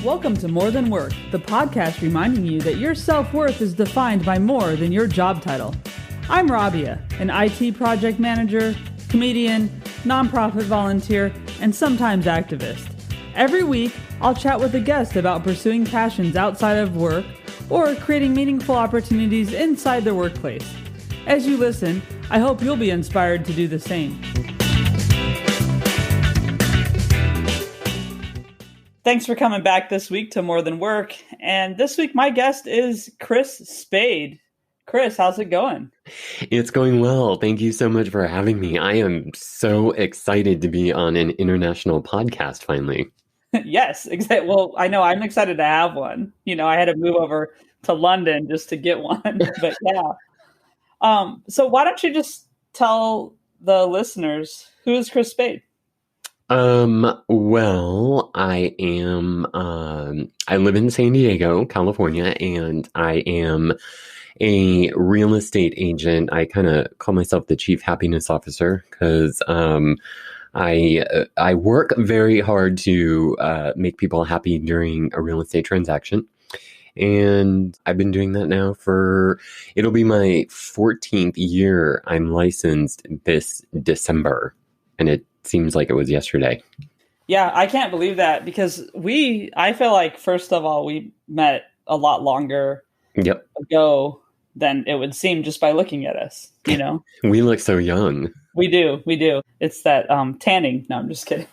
Welcome to More Than Work, the podcast reminding you that your self-worth is defined by more than your job title. I'm Rabia, an IT project manager, comedian, nonprofit volunteer, and sometimes activist. Every week, I'll chat with a guest about pursuing passions outside of work or creating meaningful opportunities inside the workplace. As you listen, I hope you'll be inspired to do the same. Thanks for coming back this week to More Than Work. And this week, my guest is Chris Spade. Chris, how's it going? It's going well. Thank you so much for having me. I am so excited to be on an international podcast finally. Yes, exactly. Well, I know I'm excited to have one. I had to move over to London just to get one. But yeah. So why don't you just tell the listeners, who is Chris Spade? Well, I am, I live in San Diego, California, and I am a real estate agent. I kind of call myself the chief happiness officer because, I work very hard to, make people happy during a real estate transaction. And I've been doing that now it'll be my 14th year. I'm licensed this December, and it seems like it was yesterday. Yeah, I can't believe that because I feel like, first of all, we met a lot longer ago than it would seem just by looking at us, We look so young. We do. It's that tanning. No, I'm just kidding.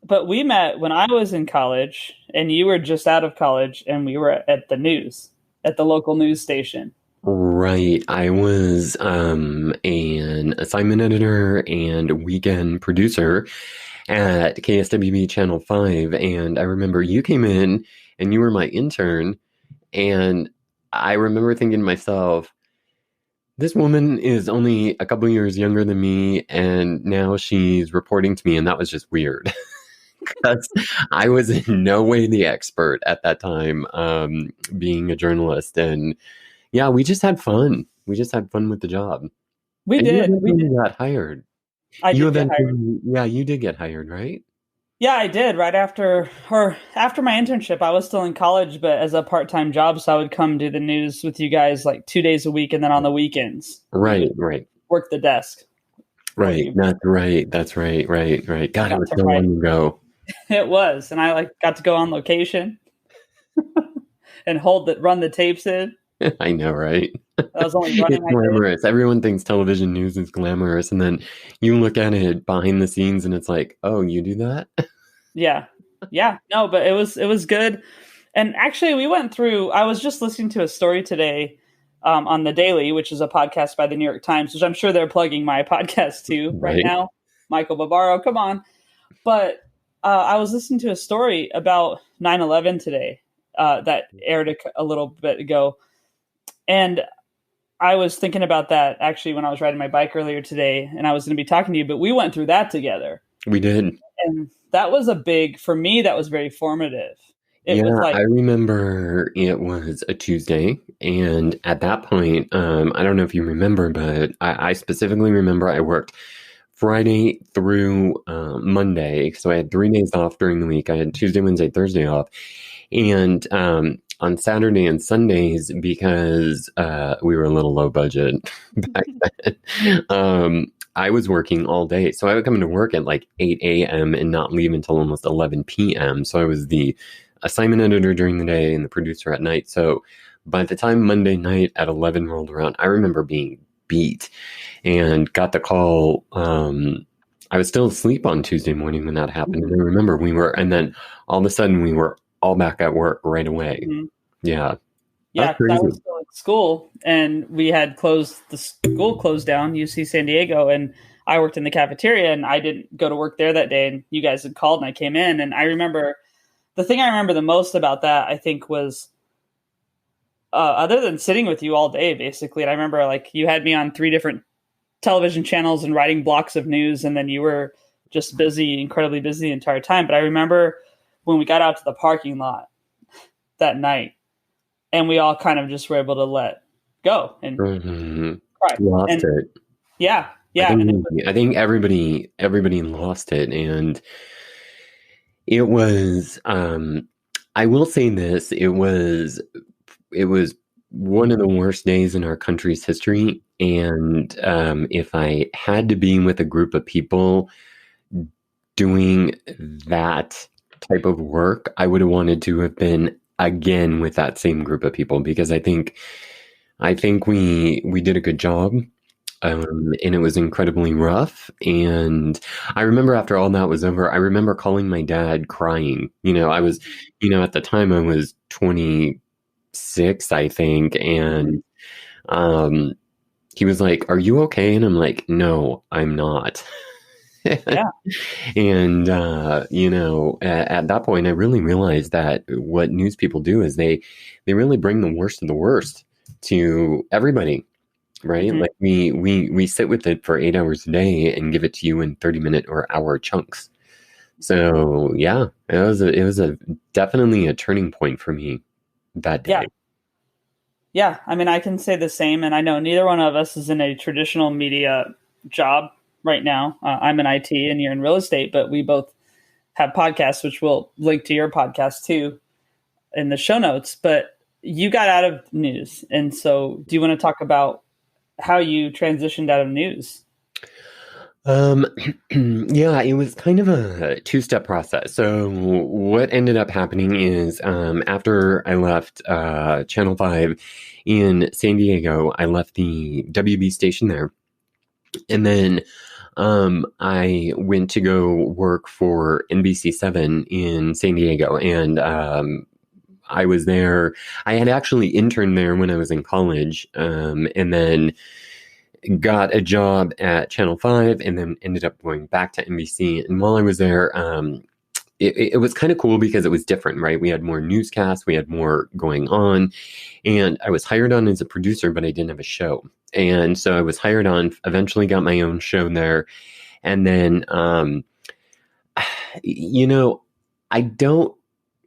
But we met when I was in college and you were just out of college and we were at the local news station. Right. I was an assignment editor and weekend producer at KSWB Channel 5. And I remember you came in and you were my intern. And I remember thinking to myself, this woman is only a couple years younger than me. And now she's reporting to me. And that was just weird. Because I was in no way the expert at that time, being a journalist. And yeah, we just had fun. We just had fun with the job. We did. You got hired. I did get hired. Yeah, you did get hired, right? Yeah, I did. Right after my internship, I was still in college, but as a part-time job, so I would come do the news with you guys like 2 days a week, and then on the weekends, right, work the desk. Right, that's right. God, it was so long ago. It was, and I got to go on location and run the tapes in. I know, right? I was only running. It's glamorous. Everyone thinks television news is glamorous, and then you look at it behind the scenes, and it's like, oh, you do that? Yeah. No, but it was good. And actually, we went through. I was just listening to a story today on The Daily, which is a podcast by the New York Times, which I'm sure they're plugging my podcast to right now. Michael Barbaro, come on! But I was listening to a story about 9/11 today that aired a little bit ago. And I was thinking about that actually when I was riding my bike earlier today, and I was going to be talking to you, but we went through that together. We did. And that was for me, that was very formative. I remember it was a Tuesday. And at that point, I don't know if you remember, but I specifically remember I worked Friday through Monday. So I had 3 days off during the week. I had Tuesday, Wednesday, Thursday off. And on Saturday and Sundays, because we were a little low budget back then, I was working all day. So I would come into work at like 8 a.m. and not leave until almost 11 p.m. So I was the assignment editor during the day and the producer at night. So by the time Monday night at 11 rolled around, I remember being beat and got the call. I was still asleep on Tuesday morning when that happened. And I remember and then all of a sudden we were all back at work right away. Mm-hmm. Yeah. Yeah, I was still at school, and we had the school closed down, UC San Diego, and I worked in the cafeteria, and I didn't go to work there that day, and you guys had called, and I came in, and I remember, the thing I remember the most about that, I think, was, other than sitting with you all day, basically, and I remember, you had me on 3 different television channels and writing blocks of news, and then you were just incredibly busy the entire time, but I remember when we got out to the parking lot that night, and we all kind of just were able to let go and cry. Lost it. Yeah. I think everybody lost it. And It was, I will say this, it was one of the worst days in our country's history. And if I had to be with a group of people doing that type of work, I would have wanted to have been again with that same group of people because I think we did a good job. And it was incredibly rough. And I remember after all that was over, I remember calling my dad crying. At the time I was 26, I think. And um, he was like, "Are you okay?" And I'm like, "No, I'm not." Yeah. And, at that point, I really realized that what news people do is they really bring the worst of the worst to everybody. Right? Mhm. Like we sit with it for 8 hours a day and give it to you in 30-minute or hour chunks. So yeah, it was a definitely a turning point for me that Yeah. day. Yeah. I mean, I can say the same. And I know neither one of us is in a traditional media job right now. I'm in IT and you're in real estate, but we both have podcasts, which we'll link to your podcast too in the show notes. But you got out of news. And so do you want to talk about how you transitioned out of news? Um, yeah, it was kind of a two-step process. So what ended up happening is after I left Channel 5 in San Diego, I left the WB station there. And then I went to go work for NBC7 in San Diego, and I was there. I had actually interned there when I was in college, and then got a job at Channel 5, and then ended up going back to NBC. And while I was there, it was kind of cool because it was different, right? We had more newscasts, we had more going on, and I was hired on as a producer, but I didn't have a show. And so I was hired on, eventually got my own show there. And then, you know, I don't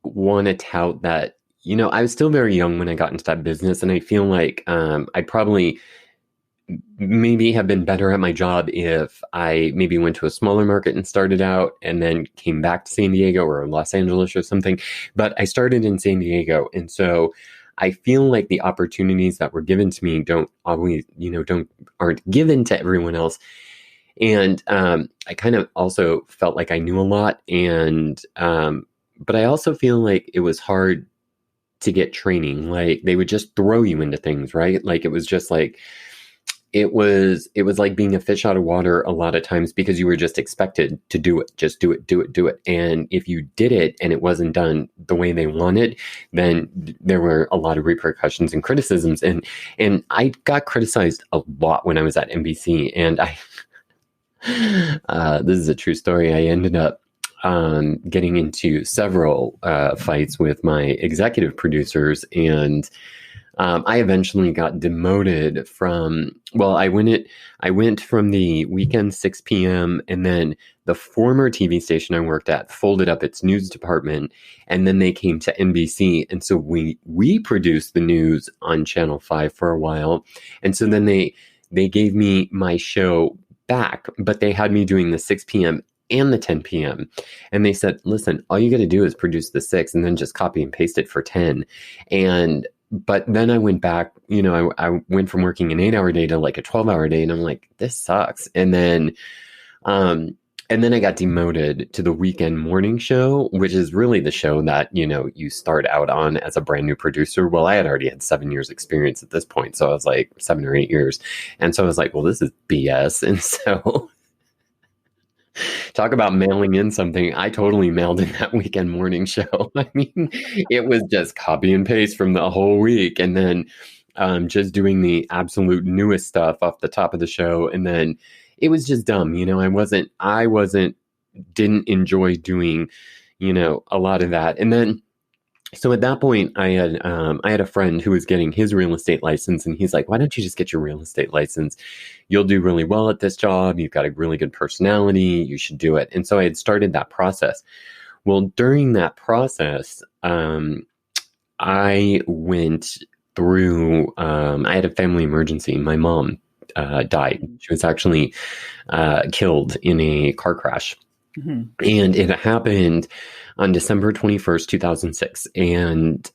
want to tout that, I was still very young when I got into that business. And I feel like I probably maybe have been better at my job if I maybe went to a smaller market and started out and then came back to San Diego or Los Angeles or something. But I started in San Diego. And so I feel like the opportunities that were given to me don't always, aren't given to everyone else. And I kind of also felt like I knew a lot. And, but I also feel like it was hard to get training. Like they would just throw you into things, right? Like it was just like, it was like being a fish out of water a lot of times because you were just expected to do it, just do it, do it, do it. And if you did it and it wasn't done the way they wanted, then there were a lot of repercussions and criticisms. And I got criticized a lot when I was at NBC. And this is a true story. I ended up getting into several fights with my executive producers, and I eventually got demoted from, I went from the weekend 6 p.m. and then the former TV station I worked at folded up its news department, and then they came to NBC. And so we produced the news on Channel 5 for a while. And so then they gave me my show back, but they had me doing the 6 p.m. and the 10 p.m. And they said, listen, all you got to do is produce the 6 and then just copy and paste it for 10. But then I went back, I went from working an 8-hour day to like a 12-hour day, and I'm like, this sucks. And then I got demoted to the weekend morning show, which is really the show that, you start out on as a brand new producer. Well, I had already had 7 years experience at this point. So I was like 7 or 8 years. And so I was like, well, this is BS. And so talk about mailing in something. I totally mailed in that weekend morning show. I mean, it was just copy and paste from the whole week. And then just doing the absolute newest stuff off the top of the show. And then it was just dumb. Didn't enjoy doing, a lot of that. And then, so at that point, I had a friend who was getting his real estate license, and he's like, "Why don't you just get your real estate license? You'll do really well at this job. You've got a really good personality. You should do it." And so I had started that process. Well, during that process, I went through. I had a family emergency. My mom died. She was actually killed in a car crash. Mm-hmm. And it happened on December 21st, 2006. And,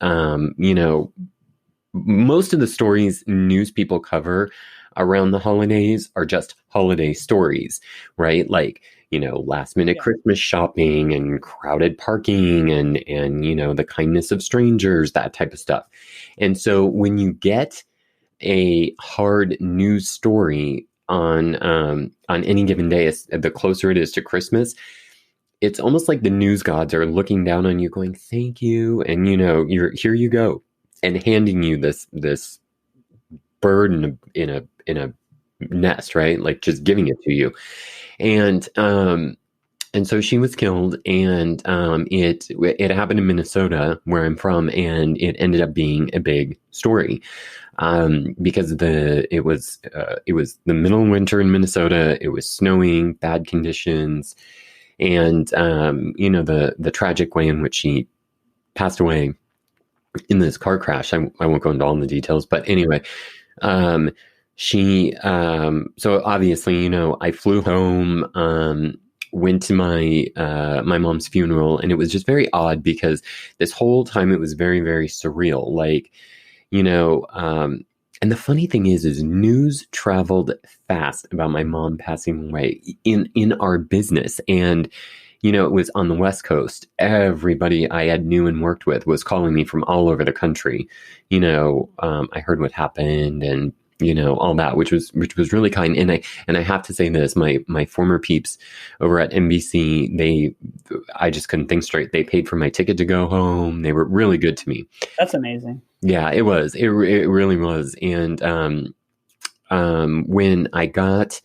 most of the stories news people cover around the holidays are just holiday stories, right? Like, last minute Yeah. Christmas shopping and crowded parking and, the kindness of strangers, that type of stuff. And so when you get a hard news story on any given day, the closer it is to Christmas, it's almost like the news gods are looking down on you, going, "Thank you," and you're here, you go, and handing you this bird in a nest, right? Like just giving it to you, and so she was killed, and it happened in Minnesota, where I'm from, and it ended up being a big story because it was the middle of winter in Minnesota. It was snowing, bad conditions, and the tragic way in which she passed away in this car crash. I won't go into all the details, but anyway, um, she so obviously, I flew home, went to my mom's funeral, and it was just very odd because this whole time it was very, very surreal. Like, and the funny thing is news traveled fast about my mom passing away in our business. And, it was on the West Coast. Everybody I had knew and worked with was calling me from all over the country. I heard what happened and, all that, which was really kind. And I have to say this, my former peeps over at NBC, I just couldn't think straight. They paid for my ticket to go home. They were really good to me. That's amazing. Yeah, it was. It really was. And when I got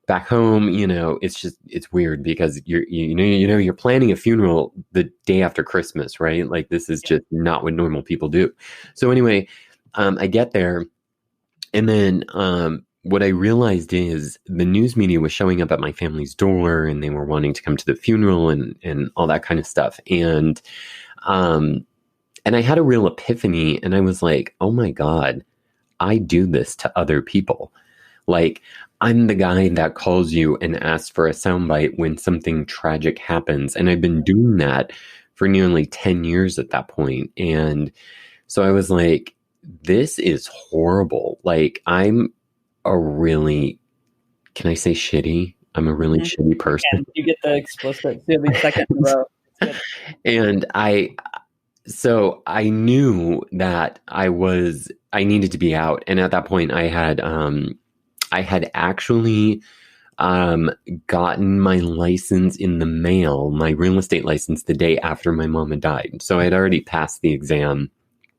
back home, it's weird because you're planning a funeral the day after Christmas, right? Like this is just not what normal people do. So anyway, I get there, and then what I realized is the news media was showing up at my family's door, and they were wanting to come to the funeral and all that kind of stuff. And I had a real epiphany, and I was like, oh my God, I do this to other people. Like, I'm the guy that calls you and asks for a soundbite when something tragic happens. And I've been doing that for nearly 10 years at that point. And so I was like, this is horrible. Like, I'm a really, can I say shitty? I'm a really shitty person. You get the explicit the second in a row. And so I knew that I needed to be out. And at that point I had actually gotten my license in the mail, my real estate license, the day after my mom had died. So I had already passed the exam.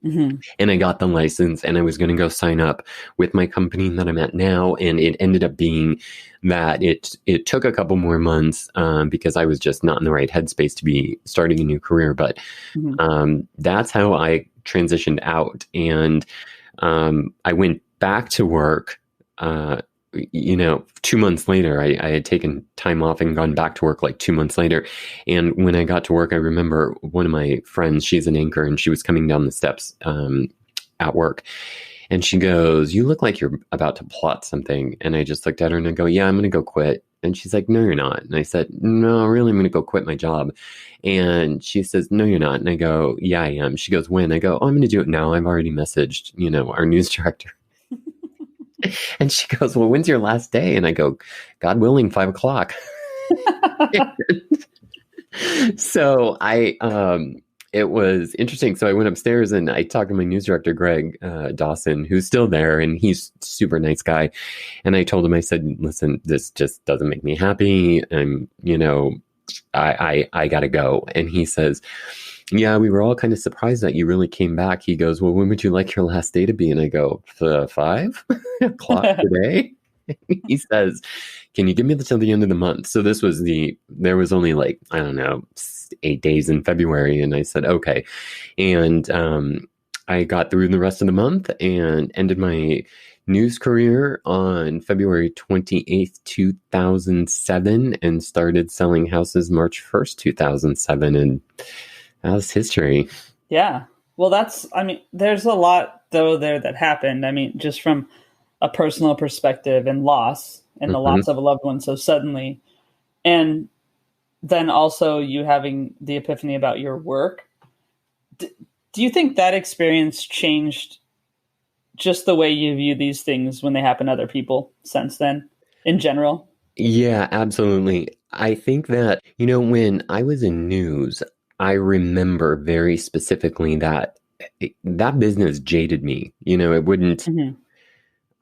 Mm-hmm. And I got the license, and I was going to go sign up with my company that I'm at now. And it ended up being that it took a couple more months because I was just not in the right headspace to be starting a new career. But that's how I transitioned out. And I went back to work. 2 months later, I had taken time off and gone back to work like 2 months later. And when I got to work, I remember one of my friends, she's an anchor, and she was coming down the steps at work. And she goes, "You look like you're about to plot something." And I just looked at her and I go, "Yeah, I'm going to go quit." And she's like, "No, you're not." And I said, "No, really, I'm going to go quit my job." And she says, "No, you're not." And I go, "Yeah, I am." She goes, "When?" I go, "Oh, I'm going to do it now. I've already messaged, our news director." And she goes, "Well, when's your last day?" And I go, "God willing, 5:00. So it was interesting. So I went upstairs and I talked to my news director, Greg Dawson, who's still there, and he's a super nice guy. And I told him, I said, "Listen, this just doesn't make me happy. And, I got to go." And he says, "Yeah, we were all kind of surprised that you really came back." He goes, "Well, when would you like your last day to be?" And I go, 5:00 today. He says, "Can you give me till the end of the month?" So there was only like, I don't know, 8 days in February. And I said, okay. And I got through the rest of the month and ended my news career on February 28th, 2007, and started selling houses March 1st, 2007. And that's history. Yeah. Well, there's a lot though there that happened. I mean, just from a personal perspective and loss and the loss of a loved one so suddenly. And then also you having the epiphany about your work. Do you think that experience changed just the way you view these things when they happen to other people since then, in general? Yeah, absolutely. I think that, when I was in news, I remember very specifically that that business jaded me. It wouldn't, Hmm.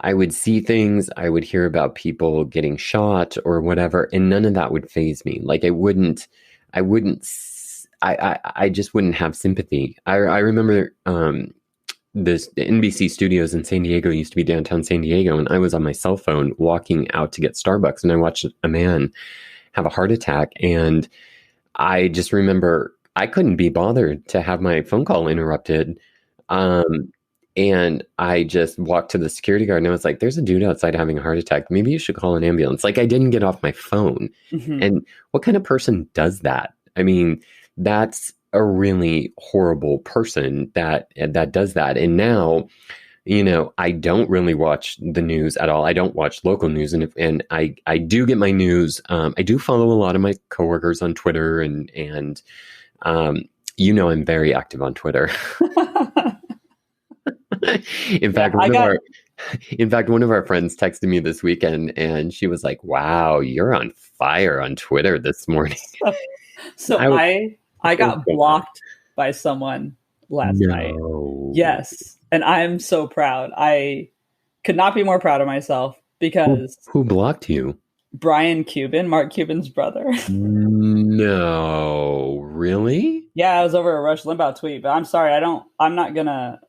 I would see things, I would hear about people getting shot or whatever, and none of that would faze me. Like I wouldn't, I just wouldn't have sympathy. I remember, the NBC studios in San Diego used to be downtown San Diego, and I was on my cell phone walking out to get Starbucks, and I watched a man have a heart attack, and I just remember I couldn't be bothered to have my phone call interrupted. Um, and I just walked to the security guard and I was like, there's a dude outside having a heart attack. Maybe you should call an ambulance. Like, I didn't get off my phone. Hmm. And what kind of person does that? I mean, that's a really horrible person that does that. And now, I don't really watch the news at all. I don't watch local news, and I do get my news. I do follow a lot of my coworkers on Twitter, and um, I'm very active on Twitter. In Yeah, fact, one of our friends texted me this weekend, and she was like, "Wow, you're on fire on Twitter this morning." so I was, I oh got God, blocked by someone last night. no. Yes, and I'm so proud. I could not be more proud of myself Who because who blocked you? Brian Cuban, Mark Cuban's brother. No, really? Yeah, I was over a Rush Limbaugh tweet, but I'm sorry, I'm not gonna.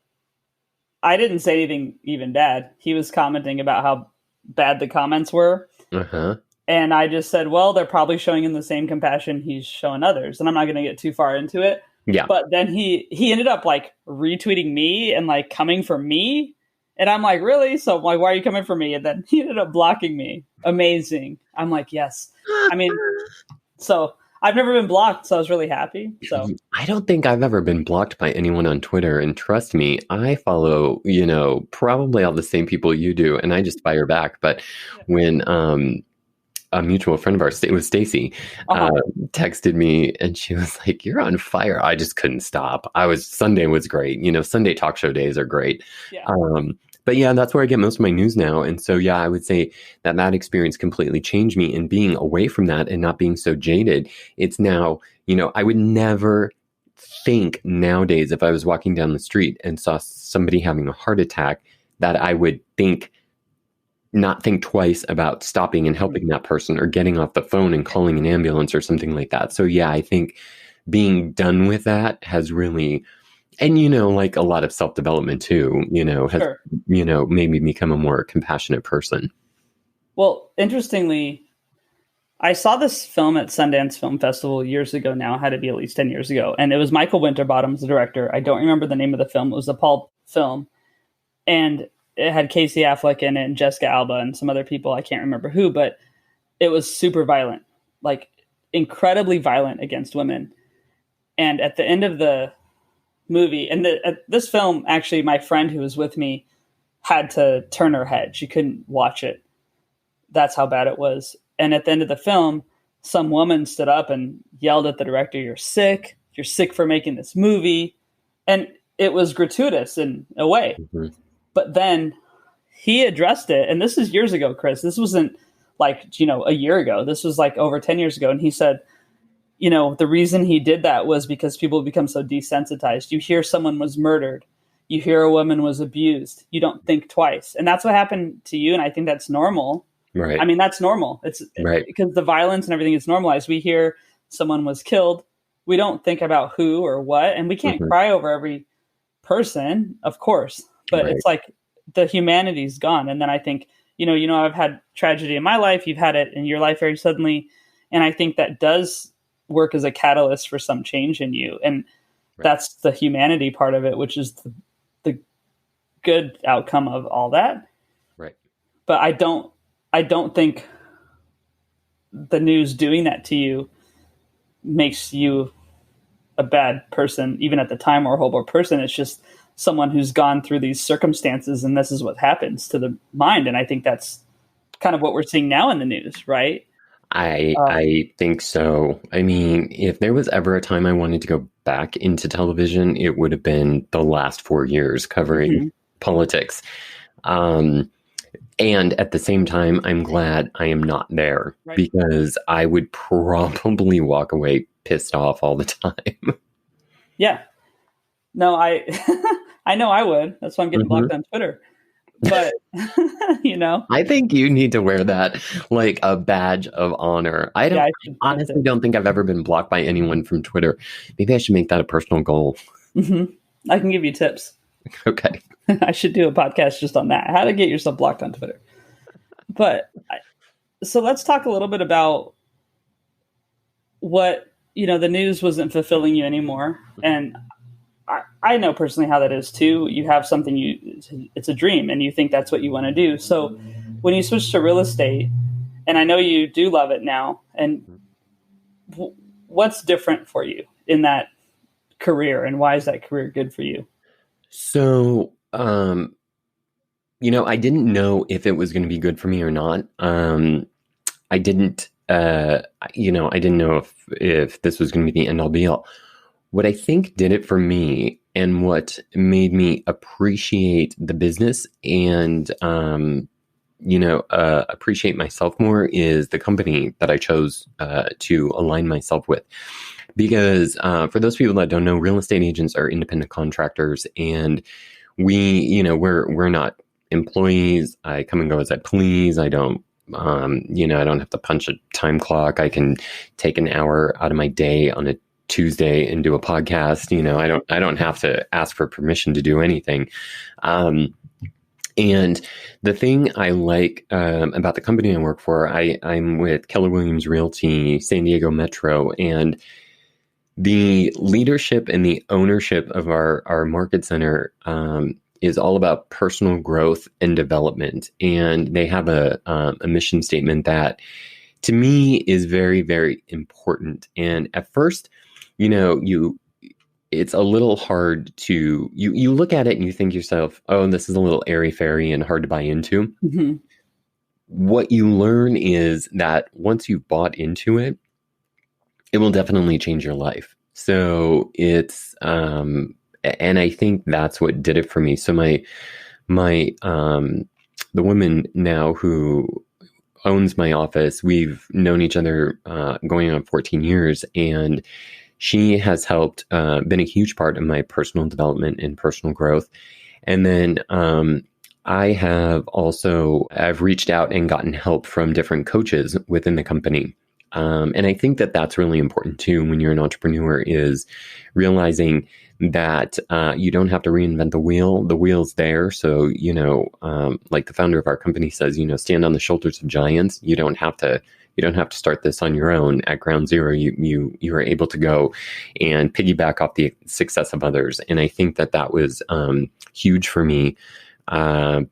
I didn't say anything even bad. He was commenting about how bad the comments were. Uh-huh. And I just said, well, they're probably showing him the same compassion he's showing others. And I'm not going to get too far into it. Yeah. But then he ended up like retweeting me and like coming for me. And I'm like, really? So I'm like, why are you coming for me? And then he ended up blocking me. Amazing. I'm like, yes. I mean, so I've never been blocked. So I was really happy. So I don't think I've ever been blocked by anyone on Twitter. And trust me, I follow, probably all the same people you do, and I just fire back. But when a mutual friend of ours, it was Stacy, uh-huh. texted me and she was like, "You're on fire." I just couldn't stop. Sunday was great. Sunday talk show days are great. Yeah. But yeah, that's where I get most of my news now. And so, yeah, I would say that experience completely changed me, and being away from that and not being so jaded. It's now, I would never think nowadays, if I was walking down the street and saw somebody having a heart attack, that I would not think twice about stopping and helping that person or getting off the phone and calling an ambulance or something like that. So yeah, I think being done with that has really, and like a lot of self-development too, has, Sure. made me become a more compassionate person. Well, interestingly, I saw this film at Sundance Film Festival years ago now. It had to be at least 10 years ago. And it was Michael Winterbottom's the director. I don't remember the name of the film. It was a Pulp film. And it had Casey Affleck in it and Jessica Alba and some other people. I can't remember who, but it was super violent, like incredibly violent against women. And at the end of the movie, and this film, actually, my friend who was with me had to turn her head. She couldn't watch it. That's how bad it was. And at the end of the film, some woman stood up and yelled at the director, "You're sick. You're sick for making this movie." And it was gratuitous in a way. Mm-hmm. But then he addressed it. And this is years ago, Chris. This wasn't like, a year ago. This was like over 10 years ago. And he said, the reason he did that was because people become so desensitized. You hear someone was murdered. You hear a woman was abused. You don't think twice. And that's what happened to you. And I think that's normal. Right. I mean, that's normal. It's right. Because the violence and everything is normalized. We hear someone was killed. We don't think about who or what. And we can't cry over every person, of course. But it's like the humanity's gone. And then I think, I've had tragedy in my life. You've had it in your life very suddenly. And I think that does work as a catalyst for some change in you. And that's the humanity part of it, which is the good outcome of all that. Right. But I don't think the news doing that to you makes you a bad person, even at the time, or a horrible person. It's just someone who's gone through these circumstances, and this is what happens to the mind. And I think that's kind of what we're seeing now in the news, right? Oh, I think so. I mean, if there was ever a time I wanted to go back into television, it would have been the last 4 years covering mhm, politics. Um, and at the same time, I'm glad I am not there right. because I would probably walk away pissed off all the time. Yeah. No, I I know I would. That's why I'm getting Mhm. blocked on Twitter. But you know, I think you need to wear that like a badge of honor. yeah, I I should test honestly it. don't think I've ever been blocked by anyone from Twitter. Maybe I should make that a personal goal. Hmm. I can give you tips. Okay. I should do a podcast just on that. How to get yourself blocked on Twitter. But so let's talk a little bit about what, the news wasn't fulfilling you anymore. And I know personally how that is too. You have something, it's a dream and you think that's what you want to do. So when you switch to real estate, and I know you do love it now, and what's different for you in that career, and why is that career good for you? So, I didn't know if it was going to be good for me or not. I didn't, I didn't know if this was going to be the end all be all. What I think did it for me and what made me appreciate the business and, appreciate myself more is the company that I chose to align myself with. Because for those people that don't know, real estate agents are independent contractors, and we're not employees. I come and go as I please. I don't, I don't have to punch a time clock. I can take an hour out of my day on a Tuesday and do a podcast. I don't have to ask for permission to do anything. And the thing I like about the company I work for, I'm with Keller Williams Realty, San Diego Metro, and the leadership and the ownership of our market center is all about personal growth and development. And they have a mission statement that to me is very, very important. And at first, it's a little hard to, you look at it and you think to yourself, oh, this is a little airy fairy and hard to buy into. Mm-hmm. What you learn is that once you've bought into it, it will definitely change your life. So and I think that's what did it for me. So the woman now who owns my office, we've known each other going on 14 years, and she has helped, been a huge part of my personal development and personal growth. And then I've reached out and gotten help from different coaches within the company. And I think that that's really important too when you're an entrepreneur, is realizing that you don't have to reinvent the wheel. The wheel's there. So, like the founder of our company says, stand on the shoulders of giants. You don't have to start this on your own at ground zero. You are able to go and piggyback off the success of others. And I think that was huge for me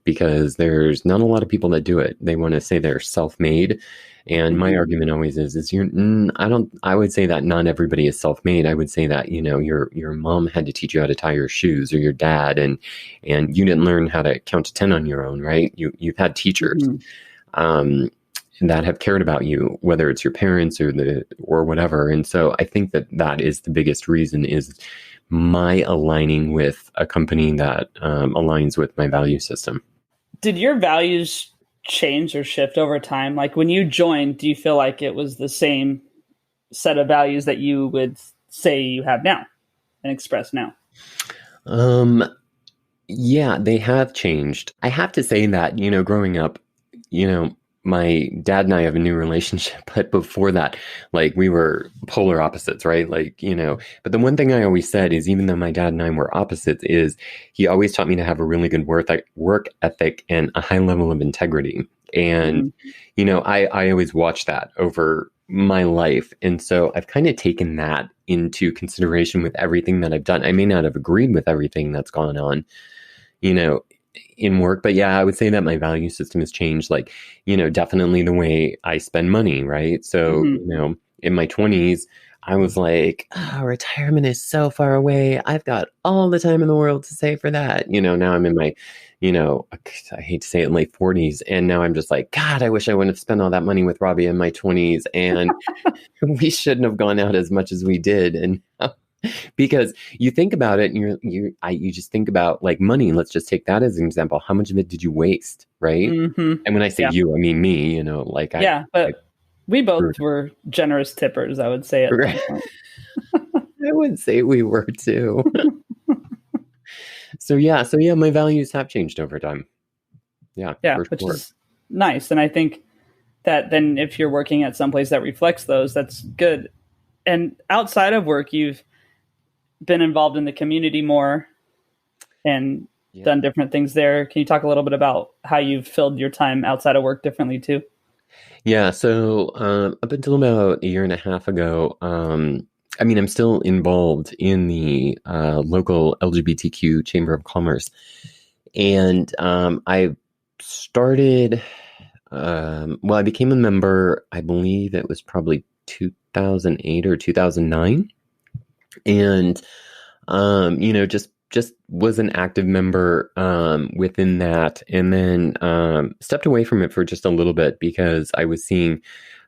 because there's not a lot of people that do it. They want to say they're self-made. And my argument always is I would say that not everybody is self-made. I would say that, your mom had to teach you how to tie your shoes, or your dad, and you didn't learn how to count to 10 on your own, right? You've had teachers. Mm-hmm. That have cared about you, whether it's your parents or whatever. And so I think that is the biggest reason, is my aligning with a company that aligns with my value system. Did your values change or shift over time? Like when you joined, do you feel like it was the same set of values that you would say you have now and express now? Yeah, they have changed. I have to say that, growing up, my dad and I have a new relationship, but before that, like, we were polar opposites, right? Like, but the one thing I always said is, even though my dad and I were opposites, is he always taught me to have a really good work ethic and a high level of integrity. And, I always watched that over my life. And so I've kind of taken that into consideration with everything that I've done. I may not have agreed with everything that's gone on, in work. But yeah, I would say that my value system has changed, like, definitely the way I spend money, right? So, Mm-hmm. in my 20s, I was like, oh, retirement is so far away. I've got all the time in the world to save for that. Now I'm in my, I hate to say it, late 40s. And now I'm just like, God, I wish I wouldn't have spent all that money with Robbie in my 20s. And we shouldn't have gone out as much as we did. And because you think about it, and you just think about like money. Let's just take that as an example. How much of it did you waste, right? Mm-hmm. And when I say you, I mean me. Like but we both were generous tippers, I would say at some point. I would say we were too. So yeah, my values have changed over time. Yeah, which is nice. And I think that then if you're working at some place that reflects those, that's good. And outside of work, you've been involved in the community more and done different things there. Can you talk a little bit about how you've filled your time outside of work differently too? Yeah. So up until about a year and a half ago, I'm still involved in the local LGBTQ Chamber of Commerce. And I started, I became a member, I believe it was probably 2008 or 2009. And, just was an active member within that, and then stepped away from it for just a little bit because I was seeing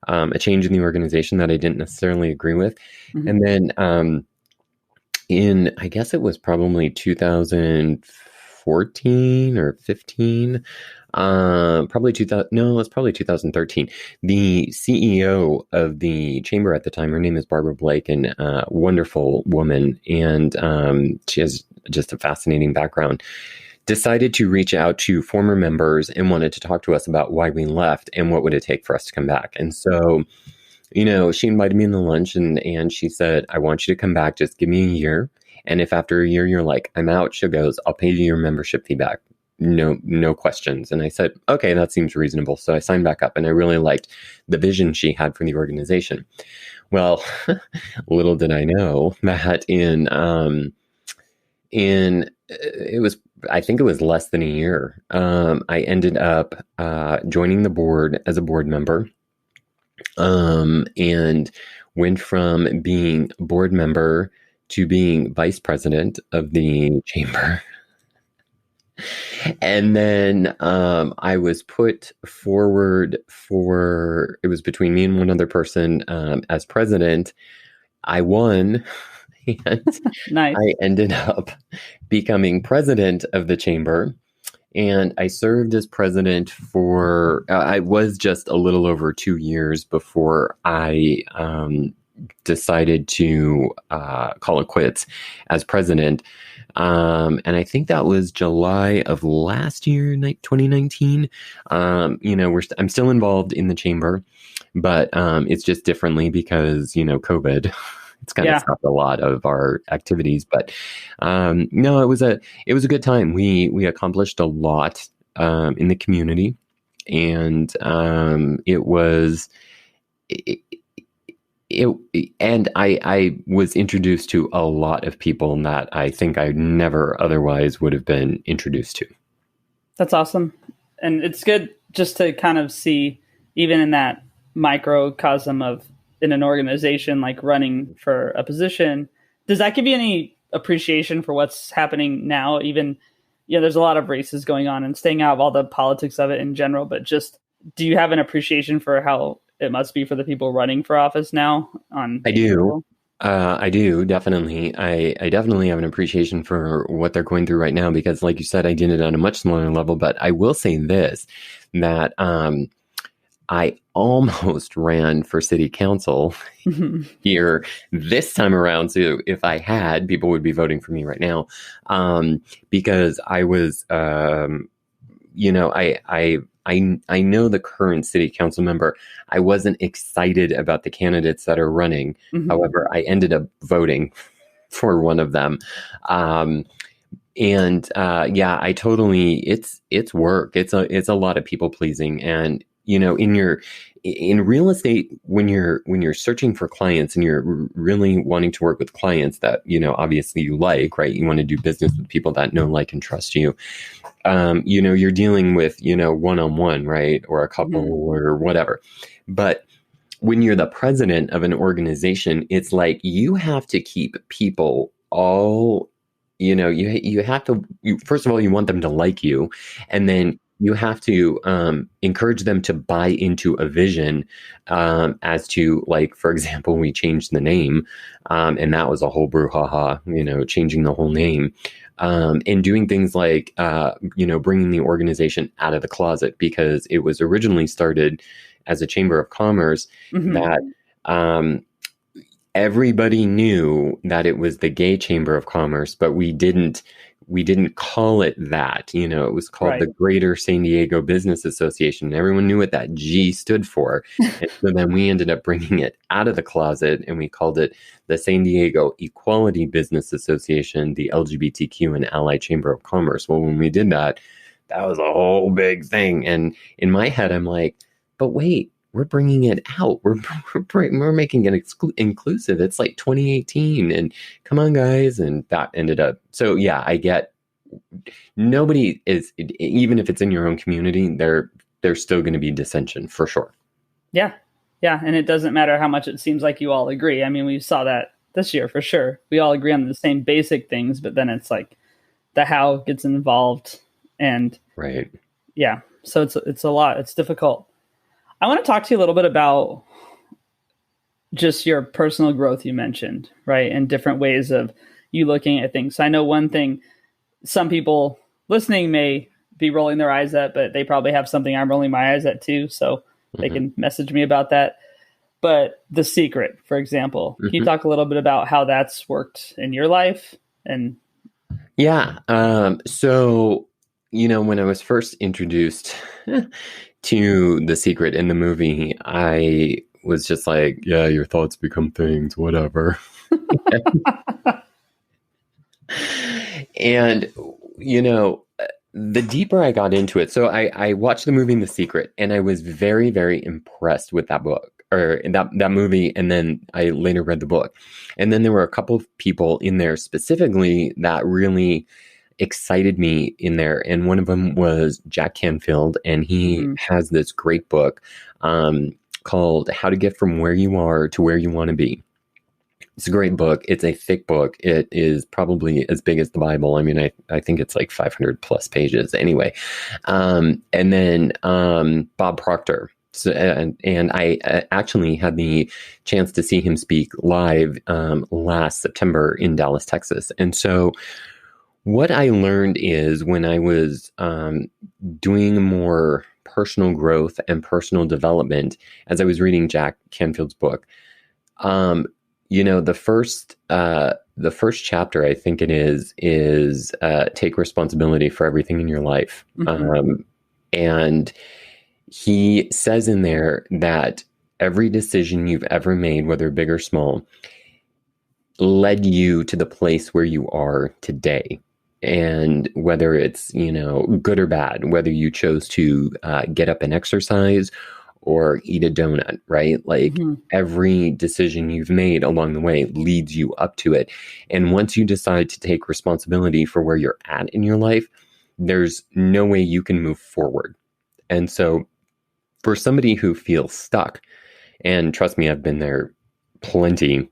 a change in the organization that I didn't necessarily agree with. Mm-hmm. And then I guess it was probably 2014 or 15, probably 2000. No, it was probably 2013. The CEO of the chamber at the time, her name is Barbara Blake, and wonderful woman, and she has just a fascinating background, decided to reach out to former members and wanted to talk to us about why we left and what would it take for us to come back. And so, she invited me in the lunch, and she said, I want you to come back. Just give me a year. And if after a year you're like, I'm out, she goes, I'll pay you your membership fee back. No questions. And I said, okay, that seems reasonable. So I signed back up, and I really liked the vision she had for the organization. Well, little did I know that I think it was less than a year. I ended up joining the board as a board member, and went from being board member to being vice president of the chamber. And then I was put forward it was between me and one other person as president. I won. And nice. I ended up becoming president of the chamber, and I served as president for, I was just a little over 2 years before I decided to call it quits as president. And I think that was July of last year, 2019. I'm still involved in the chamber, but it's just differently because, COVID. It's kind of stopped a lot of our activities, but no, it was a good time. We accomplished a lot in the community, and and I was introduced to a lot of people that I think I never otherwise would have been introduced to. That's awesome, and it's good just to kind of see, even in that microcosm of in an organization, like running for a position. Does that give you any appreciation for what's happening now? Even, there's a lot of races going on, and staying out of all the politics of it in general, but just, do you have an appreciation for how it must be for the people running for office now? I do. I do, definitely. I definitely have an appreciation for what they're going through right now, because like you said, I did it on a much smaller level, but I will say this, that I almost ran for city council here this time around. So if I had, people would be voting for me right now, because I was, I know the current city council member. I wasn't excited about the candidates that are running. Mm-hmm. However, I ended up voting for one of them. I totally, it's work. It's a lot of people pleasing. And, in real estate, when you're searching for clients and you're really wanting to work with clients that, obviously you like, right? You want to do business with people that know, like, and trust you. You're dealing with, one-on-one, right? Or a couple or whatever. But when you're the president of an organization, it's like you have to keep people all, you have to, first of all, you want them to like you, and then you have to encourage them to buy into a vision, as to, like, for example, we changed the name, and that was a whole brouhaha, changing the whole name, and doing things like, bringing the organization out of the closet, because it was originally started as a chamber of commerce that everybody knew that it was the gay chamber of commerce, but we didn't call it that. It was called the Greater San Diego Business Association. Everyone knew what that G stood for. And so then we ended up bringing it out of the closet, and we called it the San Diego Equality Business Association, the LGBTQ and Allied Chamber of Commerce. Well, when we did that, that was a whole big thing. And in my head, I'm like, but wait, we're bringing it out. We're making it inclusive. It's like 2018, and come on, guys. And that ended up. So yeah, I get, nobody is, even if it's in your own community, there's still going to be dissension for sure. Yeah. Yeah. And it doesn't matter how much it seems like you all agree. I mean, we saw that this year for sure. We all agree on the same basic things, but then it's like the how gets involved, and right. Yeah. So it's a lot. It's difficult. I want to talk to you a little bit about just your personal growth you mentioned, right? And different ways of you looking at things. So I know one thing some people listening may be rolling their eyes at, but they probably have something I'm rolling my eyes at too. So they can message me about that. But The Secret, for example, can you talk a little bit about how that's worked in your life? And yeah. So, when I was first introduced to The Secret in the movie, I was just like, yeah, your thoughts become things, whatever. And, the deeper I got into it, so I watched the movie The Secret, and I was very, very impressed with that book, or that movie, and then I later read the book. And then there were a couple of people in there specifically that really excited me in there, and one of them was Jack Canfield, and he has this great book called How to Get From Where You Are to Where You Want to Be. It's a great book. It's a thick book. It is probably as big as the Bible. I mean, I think it's like 500 plus pages anyway. And then Bob Proctor. So, and I actually had the chance to see him speak live last September in Dallas, Texas. And so what I learned is, when I was doing more personal growth and personal development, as I was reading Jack Canfield's book, the first chapter, I think it is take responsibility for everything in your life. And he says in there that every decision you've ever made, whether big or small, led you to the place where you are today. And whether it's, good or bad, whether you chose to get up and exercise or eat a donut, right? Like every decision you've made along the way leads you up to it. And once you decide to take responsibility for where you're at in your life, there's no way you can move forward. And so for somebody who feels stuck, and trust me, I've been there plenty,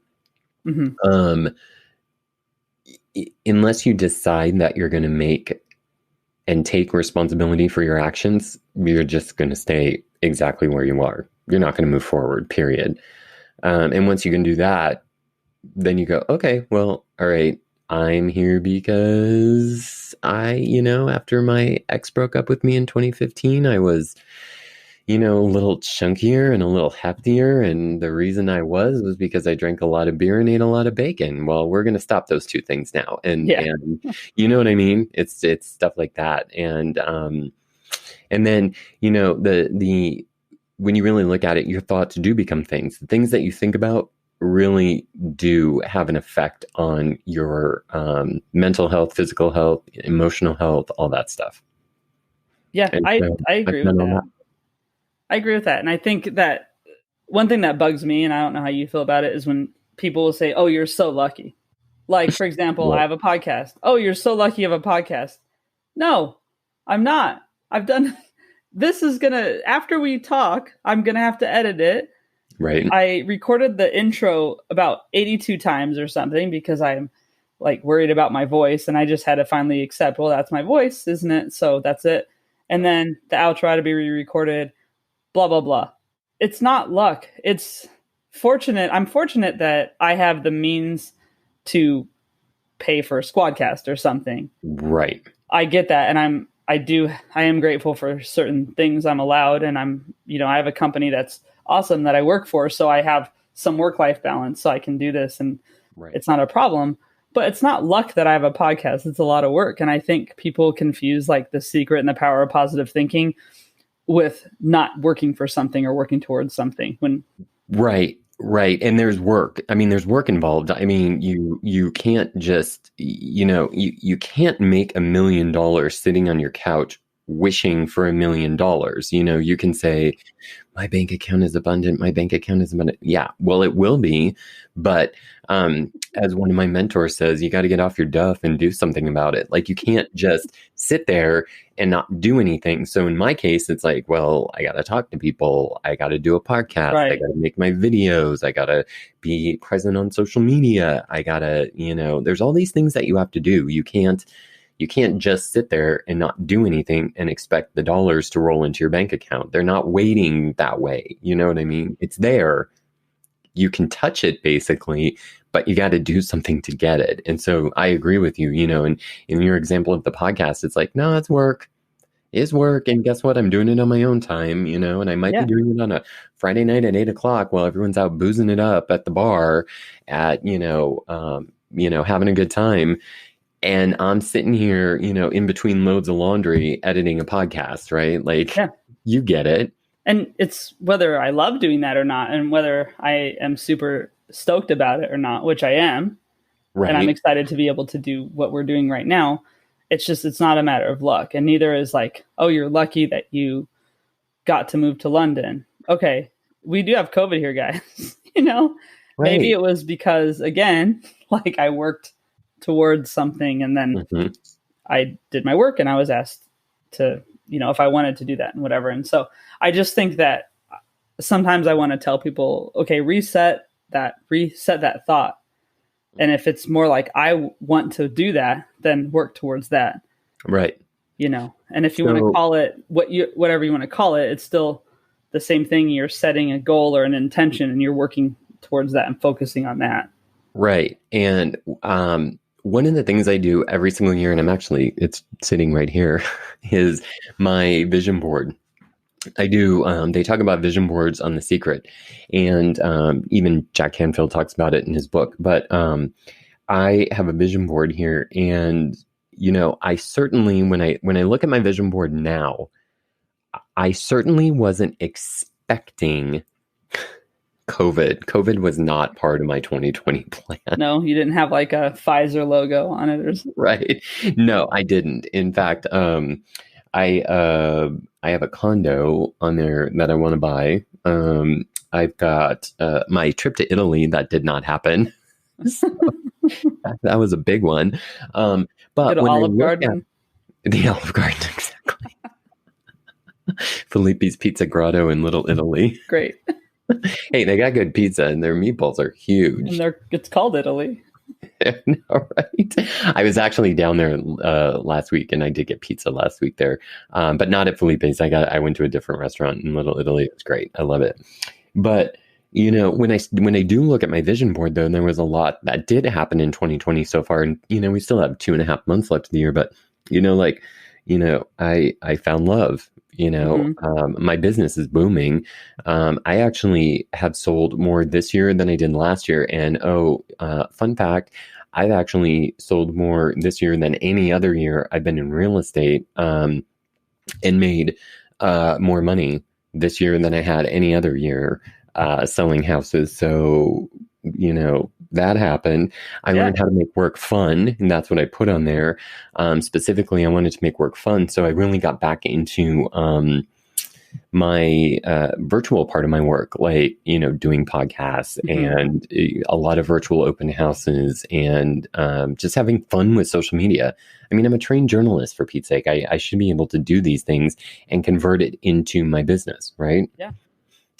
unless you decide that you're going to make and take responsibility for your actions, you're just going to stay exactly where you are. You're not going to move forward, period. And once you can do that, then you go, okay, well, all right, I'm here because after my ex broke up with me in 2015, I was, a little chunkier and a little heftier. And the reason I was because I drank a lot of beer and ate a lot of bacon. Well, we're going to stop those two things now. And you know what I mean? It's stuff like that. And then, the when you really look at it, your thoughts do become things. The things that you think about really do have an effect on your mental health, physical health, emotional health, all that stuff. Yeah, I agree with that. I agree with that. And I think that one thing that bugs me, and I don't know how you feel about it, is when people will say, oh, you're so lucky. Like, for example, I have a podcast. Oh, you're so lucky you have a podcast. No, I'm not. I've done, this is going to, after we talk, I'm going to have to edit it. Right. I recorded the intro about 82 times or something because I'm like worried about my voice, and I just had to finally accept, well, that's my voice, isn't it? So that's it. And then the outro had to be re-recorded, blah, blah, blah. It's not luck. It's fortunate. I'm fortunate that I have the means to pay for a Squadcast or something. Right. I get that. And I am grateful for certain things I'm allowed. And I have a company that's awesome that I work for. So I have some work-life balance so I can do this, and it's not a problem. But it's not luck that I have a podcast. It's a lot of work. And I think people confuse like the secret and the power of positive thinking with not working for something or working towards something. Right. And there's work. I mean, there's work involved. I mean, you can't just, you can't make $1 million sitting on your couch wishing for $1 million. You can say, my bank account is abundant. My bank account is abundant. Yeah, well, it will be. But as one of my mentors says, you got to get off your duff and do something about it. Like, you can't just sit there and not do anything. So in my case, it's like, well, I got to talk to people. I got to do a podcast. Right. I got to make my videos. I got to be present on social media. I got to, there's all these things that you have to do. You can't just sit there and not do anything and expect the dollars to roll into your bank account. They're not waiting that way. You know what I mean? It's there. You can touch it basically, but you got to do something to get it. And so I agree with you, and in your example of the podcast, it's like, no, it's work. It's work. And guess what? I'm doing it on my own time, and I might be doing it on a Friday night at 8:00 while everyone's out boozing it up at the bar at, having a good time. And I'm sitting here, in between loads of laundry, editing a podcast, right? Like, you get it. And it's whether I love doing that or not, and whether I am super stoked about it or not, which I am. Right. And I'm excited to be able to do what we're doing right now. It's not a matter of luck. And neither is like, oh, you're lucky that you got to move to London. Okay, we do have COVID here, guys. Right. Maybe it was because, again, like I worked towards something, and then I did my work, and I was asked to, if I wanted to do that and whatever. And so I just think that sometimes I want to tell people, okay, reset that thought. And if it's more like I want to do that, then work towards that. Right. And if you want to call it whatever you want to call it, it's still the same thing. You're setting a goal or an intention, and you're working towards that and focusing on that. Right. And one of the things I do every single year, and it's sitting right here, is my vision board. I do, they talk about vision boards on The Secret, and even Jack Canfield talks about it in his book. But I have a vision board here, and, I certainly, when I look at my vision board now, I certainly wasn't expecting COVID. COVID was not part of my 2020 plan. No, you didn't have like a Pfizer logo on it, or right? No, I didn't. In fact, I have a condo on there that I want to buy. I've got my trip to Italy that did not happen. So, that was a big one. But when Olive Garden, the Olive Garden, exactly. Filippi's Pizza Grotto in Little Italy. Great. Hey, they got good pizza, and their meatballs are huge. And it's called Italy. All right. I was actually down there last week, and I did get pizza last week there, but not at Filippi's. I went to a different restaurant in Little Italy. It was great. I love it. But when I do look at my vision board, though, there was a lot that did happen in 2020 so far, and we still have 2.5 months left of the year. But I found love. My business is booming. I actually have sold more this year than I did last year. And fun fact, I've actually sold more this year than any other year I've been in real estate, and made more money this year than I had any other year selling houses. So, that happened. I learned how to make work fun, and that's what I put on there. Specifically, I wanted to make work fun. So I really got back into my virtual part of my work, like, doing podcasts and a lot of virtual open houses, and just having fun with social media. I mean, I'm a trained journalist, for Pete's sake. I should be able to do these things and convert it into my business, right? Yeah.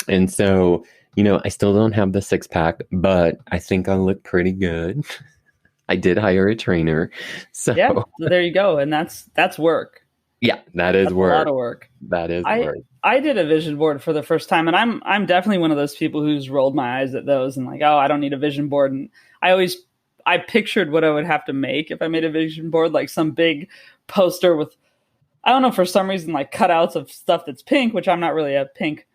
And so, I still don't have the six pack, but I think I look pretty good. I did hire a trainer. So Yeah, so there you go. And that's work. yeah, that is That's a lot work. of work. That is I work. I did a vision board for the first time, and I'm definitely one of those people who's rolled my eyes at those and like, oh, I don't need a vision board. And I pictured what I would have to make if I made a vision board, like some big poster with, I don't know, for some reason, like cutouts of stuff that's pink, which I'm not really a pink,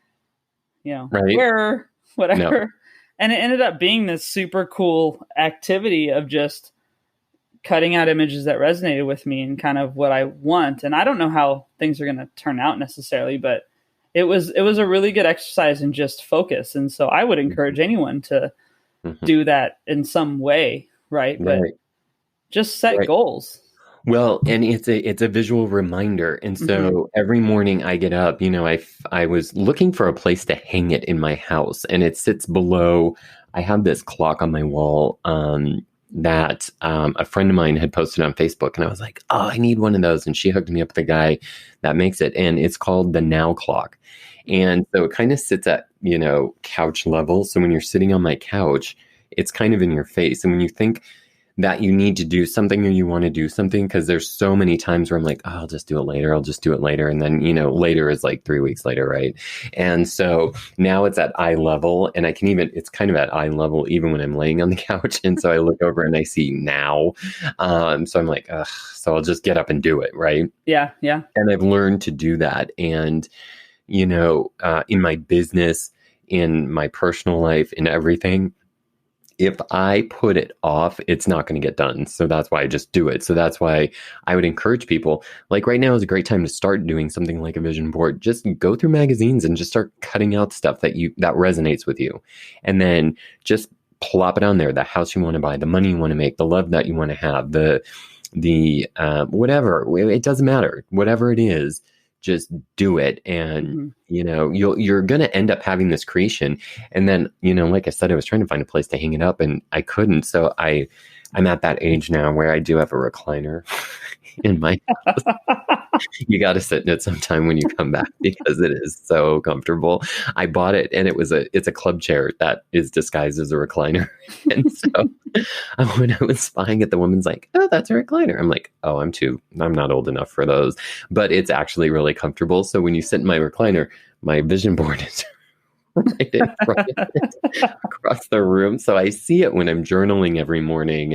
Right? wearer, No. whatever. And it ended up being this super cool activity of just cutting out images that resonated with me and kind of what I want. And I don't know how things are going to turn out necessarily, but it was a really good exercise in just focus. And so I would encourage anyone to do that in some way, right? But Right. just set Right. goals. Well, and it's a visual reminder. And so every morning I get up, I was looking for a place to hang it in my house, and it sits below. I have this clock on my wall that a friend of mine had posted on Facebook, and I was like, oh, I need one of those. And she hooked me up with a guy that makes it, and it's called the Now Clock. And so it kind of sits at, couch level. So when you're sitting on my couch, it's kind of in your face. And when you think that you need to do something or you want to do something, because there's so many times where I'm like, oh, I'll just do it later. I'll just do it later. And then, later is like 3 weeks later. Right. And so now it's at eye level, and it's kind of at eye level even when I'm laying on the couch. And so I look over and I see now. So I'm like, ugh, so I'll just get up and do it. Right. Yeah. Yeah. And I've learned to do that. And, in my business, in my personal life, in everything, if I put it off, it's not going to get done. So that's why I just do it. So that's why I would encourage people, like right now is a great time to start doing something like a vision board. Just go through magazines and just start cutting out stuff that resonates with you. And then just plop it on there. The house you want to buy, the money you want to make, the love that you want to have, the whatever. It doesn't matter. Whatever it is, just do it. And, you're going to end up having this creation. And then, like I said, I was trying to find a place to hang it up and I couldn't. So I'm at that age now where I do have a recliner in my house. You got to sit in it sometime when you come back because it is so comfortable. I bought it and it's a club chair that is disguised as a recliner. And so when I was buying it, the woman's like, oh, that's a recliner. I'm like, oh, I'm not old enough for those, but it's actually really comfortable. So when you sit in my recliner, my vision board is right in front of it, across the room. So I see it when I'm journaling every morning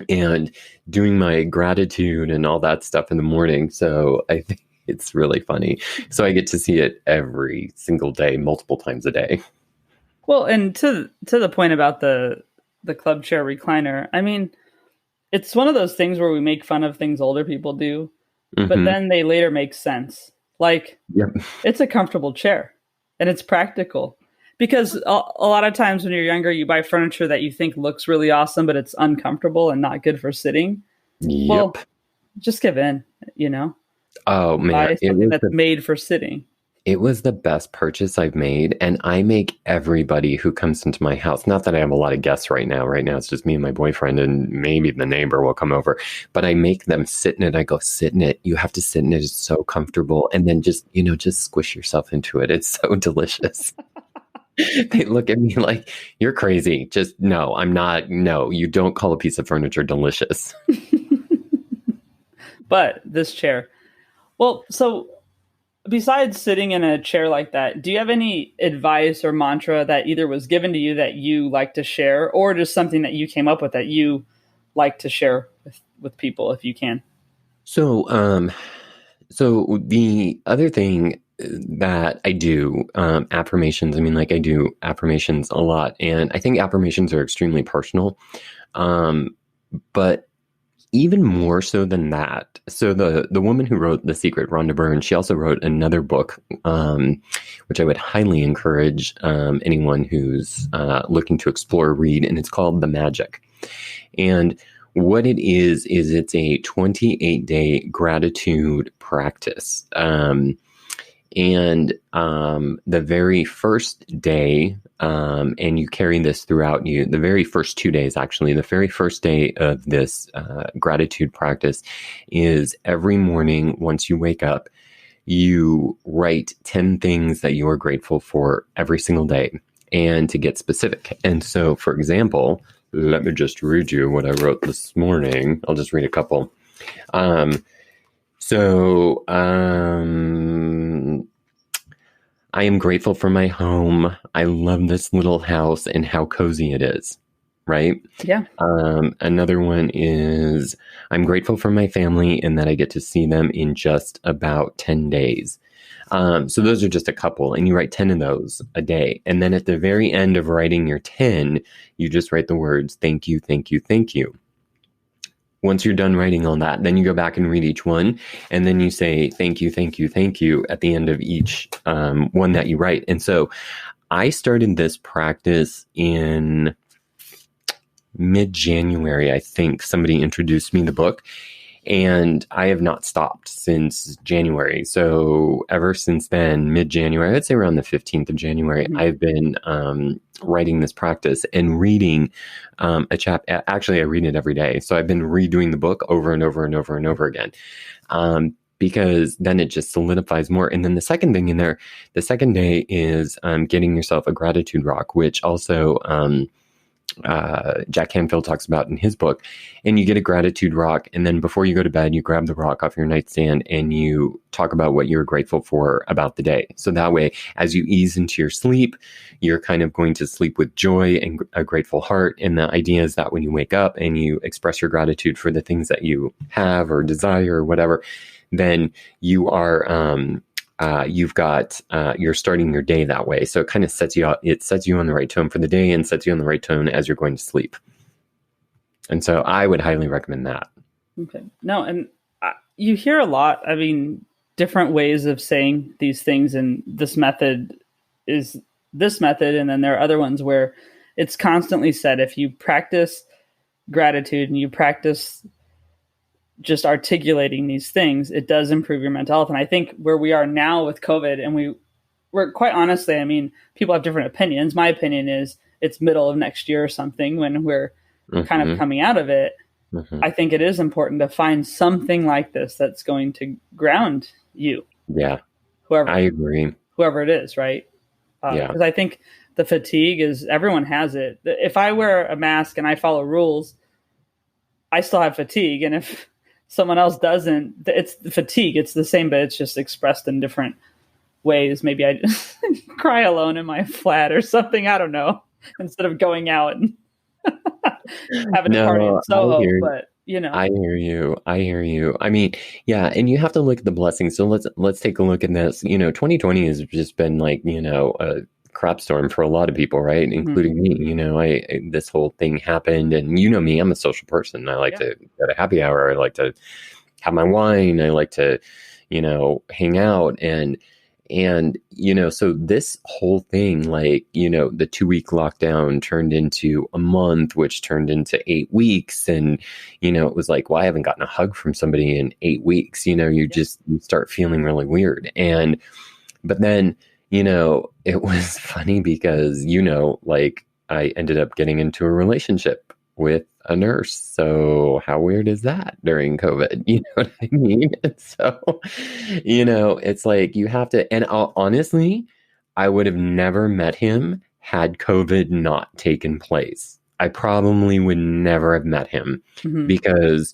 and doing my gratitude and all that stuff in the morning. So I think it's really funny. So I get to see it every single day, multiple times a day. Well, and to the point about the club chair recliner, I mean, it's one of those things where we make fun of things older people do, but then they later make sense. Like, It's a comfortable chair and it's practical. Because a lot of times when you're younger, you buy furniture that you think looks really awesome, but it's uncomfortable and not good for sitting. Yep. Well, just give in, Oh, man. Buy something that's made for sitting. It was the best purchase I've made. And I make everybody who comes into my house, not that I have a lot of guests right now. Right now, it's just me and my boyfriend, and maybe the neighbor will come over. But I make them sit in it. I go, sit in it. You have to sit in it. It's so comfortable. And then just squish yourself into it. It's so delicious. They look at me like, you're crazy. Just, no, I'm not. No, you don't call a piece of furniture delicious. But this chair. Well, so besides sitting in a chair like that, do you have any advice or mantra that either was given to you that you like to share, or just something that you came up with that you like to share with people if you can? So the other thing that I do, affirmations. I mean, like I do affirmations a lot, and I think affirmations are extremely personal. But even more so than that. So the woman who wrote The Secret, Rhonda Byrne, she also wrote another book, which I would highly encourage anyone who's looking to explore read, and it's called The Magic. And what it is it's a 28-day gratitude practice. And the very first day, and you carry this throughout the very first 2 days, actually, the very first day of this gratitude practice is every morning, once you wake up, you write 10 things that you are grateful for every single day. and to get specific. And so, for example, let me just read you what I wrote this morning. I'll just read a couple. I am grateful for my home. I love this little house and how cozy it is. Right? Yeah. Another one is, I'm grateful for my family and that I get to see them in just about 10 days. So those are just a couple, and you write 10 of those a day. And then at the very end of writing your 10, you just write the words, thank you, thank you, thank you. Once you're done writing all that, then you go back and read each one. And then you say, thank you, thank you, thank you at the end of each one that you write. And so I started this practice in mid-January. I think somebody introduced me the book, and I have not stopped since January. So ever since then, mid-January, I'd say around the 15th of January, I've been writing this practice and reading a chapter. Actually, I read it every day. So I've been redoing the book over and over and over and over again. Because then it just solidifies more. And then the second thing in there, the second day is getting yourself a gratitude rock, which also Jack Canfield talks about in his book. And you get a gratitude rock, and then before you go to bed, you grab the rock off your nightstand and you talk about what you're grateful for about the day. So that way, as you ease into your sleep, you're kind of going to sleep with joy and a grateful heart. And the idea is that when you wake up and you express your gratitude for the things that you have or desire or whatever, then you are you're starting your day that way. So it kind of sets you out. It sets you on the right tone for the day and sets you on the right tone as you're going to sleep. And so I would highly recommend that. Okay. No, and you hear a lot. I mean, different ways of saying these things, and this method is this method. And then there are other ones where it's constantly said, if you practice gratitude and you practice just articulating these things, it does improve your mental health. And I think where we are now with COVID, and we're quite honestly, I mean, people have different opinions. My opinion is it's middle of next year or something when we're kind of coming out of it. I think it is important to find something like this that's going to ground you. Yeah. I agree. Whoever it is, right? Because I think the fatigue is, everyone has it. If I wear a mask and I follow rules, I still have fatigue. And if someone else doesn't, it's the fatigue. It's the same, but it's just expressed in different ways. Maybe I just cry alone in my flat or something. I don't know. Instead of going out and having a party in Soho. But you know, I hear you. I mean, yeah, and you have to look at the blessings. So let's take a look at this. 2020 has just been like, a crap storm for a lot of people, right? Including me. This whole thing happened, and me, I'm a social person. I like to go to happy hour. I like to have my wine. I like to, hang out and so this whole thing, like, the 2-week lockdown turned into a month, which turned into 8 weeks. And, it was like, well, I haven't gotten a hug from somebody in 8 weeks. You start feeling really weird. But then, it was funny because, like, I ended up getting into a relationship with a nurse. So how weird is that during COVID? You know what I mean? And so, it's like you have to, and honestly, I would have never met him had COVID not taken place. I probably would never have met him because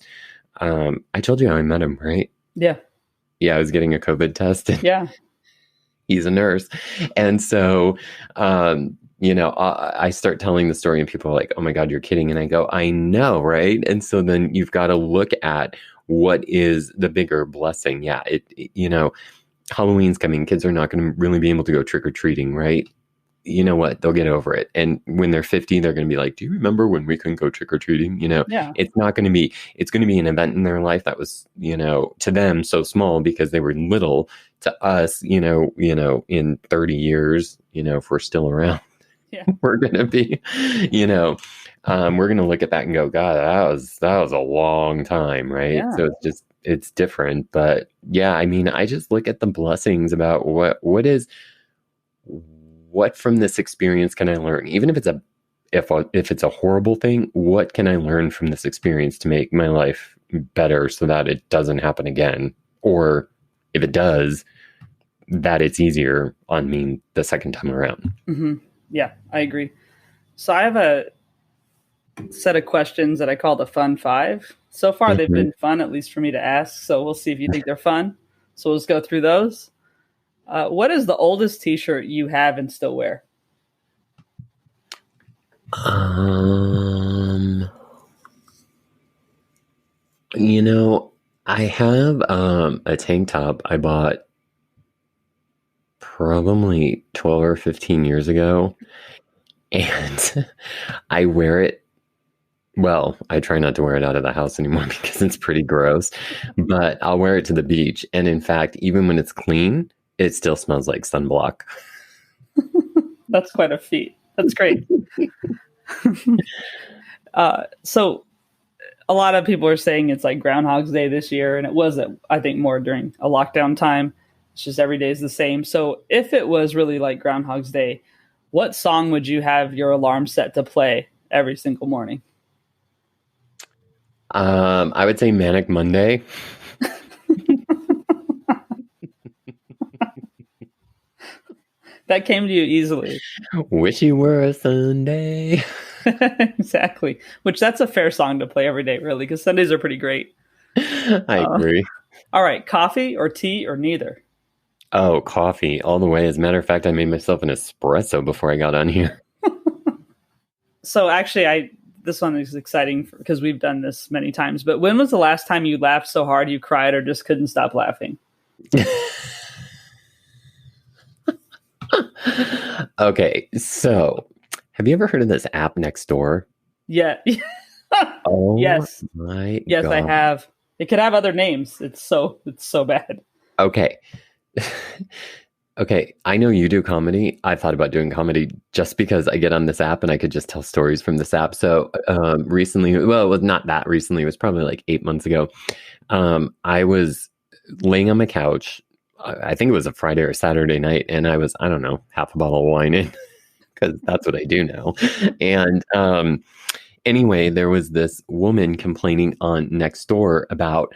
I told you how I met him, right? Yeah. Yeah, I was getting a COVID test. Yeah. He's a nurse. And so, I start telling the story and people are like, oh my God, you're kidding. And I go, I know, right? And so then you've got to look at what is the bigger blessing. Yeah, Halloween's coming. Kids are not going to really be able to go trick-or-treating, right? You know what? They'll get over it. And when they're 50, they're going to be like, do you remember when we couldn't go trick-or-treating? It's going to be an event in their life that was, to them so small because they were little. To us, in 30 years, if we're still around, we're going to be, we're going to look at that and go, God, that was a long time. Right. Yeah. So it's different, but yeah, I mean, I just look at the blessings about what from this experience can I learn? Even if it's a horrible thing, what can I learn from this experience to make my life better so that it doesn't happen again? Or if it does, that it's easier on me the second time around. Yeah, I agree. So I have a set of questions that I call the fun five. So far, they've Mhm. been fun, at least for me to ask. So we'll see if you think they're fun. So we'll just go through those. What is the oldest T-shirt you have and still wear? Um, you know, I have a tank top I bought probably 12 or 15 years ago, and I wear it. Well, I try not to wear it out of the house anymore because it's pretty gross, but I'll wear it to the beach. And in fact, even when it's clean, it still smells like sunblock. That's quite a feat. That's great. So a lot of people are saying it's like Groundhog's Day this year, and it was, I think, more during a lockdown time. It's just every day is the same. So if it was really like Groundhog's Day, what song would you have your alarm set to play every single morning? I would say Manic Monday. That came to you easily. Wish you were a Sunday. Exactly. Which that's a fair song to play every day, really, because Sundays are pretty great. I agree. All right, coffee or tea or neither? Oh, coffee all the way. As a matter of fact, I made myself an espresso before I got on here. So actually, I this one is exciting because we've done this many times. But when was the last time you laughed so hard you cried or just couldn't stop laughing? Okay, so have you ever heard of this app next door? Yeah. Oh Yes. my Yes, I God. have. It could have other names. It's so bad. Okay. Okay, I know you do comedy. I thought about doing comedy just because I get on this app and I could just tell stories from this app. So recently, well, it was not that recently. It was probably like 8 months ago. I was laying on my couch. I think it was a Friday or Saturday night, and I was, I don't know, half a bottle of wine in because that's what I do now. And anyway, there was this woman complaining on Nextdoor about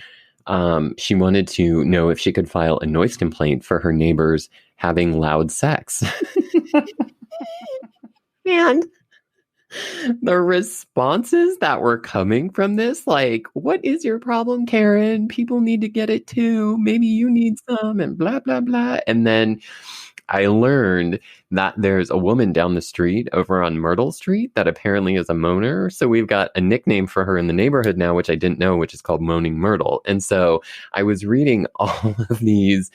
she wanted to know if she could file a noise complaint for her neighbors having loud sex. And the responses that were coming from this, like, what is your problem, Karen? People need to get it too. Maybe you need some, and blah, blah, blah. And then I learned that there's a woman down the street over on Myrtle Street that apparently is a moaner. So we've got a nickname for her in the neighborhood now, which I didn't know, which is called Moaning Myrtle. And so I was reading all of these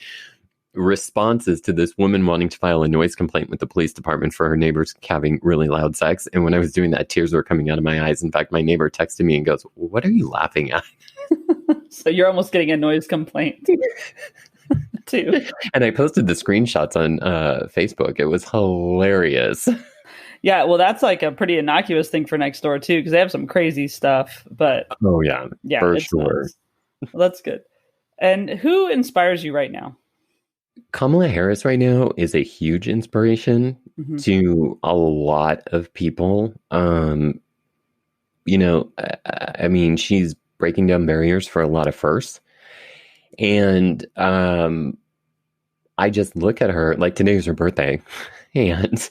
responses to this woman wanting to file a noise complaint with the police department for her neighbors having really loud sex. And when I was doing that, tears were coming out of my eyes. In fact, my neighbor texted me and goes, "What are you laughing at?" So you're almost getting a noise complaint too. And I posted the screenshots on Facebook. It was hilarious. Yeah, well, that's like a pretty innocuous thing for Nextdoor too, because they have some crazy stuff. But Oh, yeah, yeah, for it's sure. nuts. Well, that's good. And who inspires you right now? Kamala Harris right now is a huge inspiration Mm-hmm. to a lot of people. I mean, she's breaking down barriers for a lot of firsts. And I just look at her, like today's her birthday. And,